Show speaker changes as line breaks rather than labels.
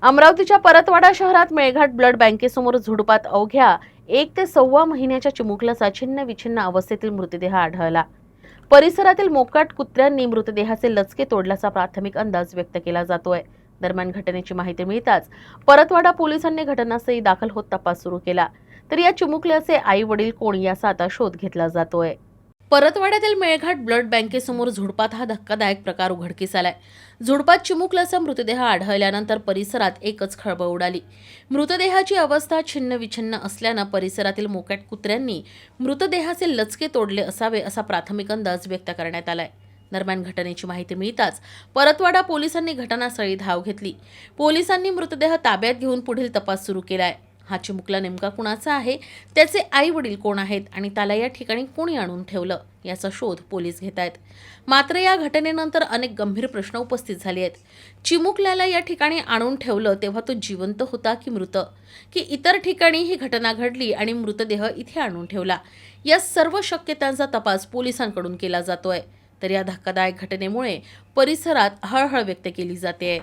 अमरावतीच्या परतवाडा शहरात मेळघाट ब्लड बँकेसमोर झुडपात अवघ्या 1 ते सव्वा महिन्याच्या चिमुकल्याचा छिन्न विछिन्न अवस्थेतील मृतदेह आढळला। परिसरातील मोकाट कुत्र्यांनी मृतदेहाचे लचके तोडल्याचा प्राथमिक अंदाज व्यक्त केला जातोय। दरम्यान घटनेची माहिती मिळताच परतवाडा पोलिसांनी घटनास्थळी दाखल होत तपास सुरू केला। तर या चिमुकल्याचे आई वडील कोण याचा आता शोध घेतला जातोय। परतवाड्यातील मेळघाट ब्लड बँकेसमोर झुडपात हा धक्कादायक प्रकार उघडकीस आलाय। झुडपात चिमुकल्याचा मृतदेह आढळल्यानंतर परिसरात एकच खळबळ उडाली। मृतदेहाची अवस्था छिन्न विछिन्न असल्यानं परिसरातील मोकाट कुत्र्यांनी मृतदेहाचे लचके तोडले असावे असा प्राथमिक अंदाज व्यक्त करण्यात आलाय। दरम्यान घटनेची माहिती मिळताच परतवाडा पोलिसांनी घटनास्थळी धाव घेतली। पोलिसांनी मृतदेह ताब्यात घेऊन पुढील तपास सुरू केलाय। हा चिमुकला नेमका कुणाचा आहे, त्याचे आई वडील कोण आहेत आणि त्याला या ठिकाणी कोणी आणून ठेवलं याचा शोध पोलीस घेत आहेत। मात्र या घटनेनंतर अनेक गंभीर प्रश्न उपस्थित झाले आहेत। चिमुकल्याला या ठिकाणी आणून ठेवलं तेव्हा तो जिवंत होता की मृत, की इतर ठिकाणी ही घटना घडली आणि मृतदेह इथे आणून ठेवला, या सर्व शक्यतांचा तपास पोलिसांकडून केला जातोय। तर या धक्कादायक घटनेमुळे परिसरात हळहळ व्यक्त केली जाते।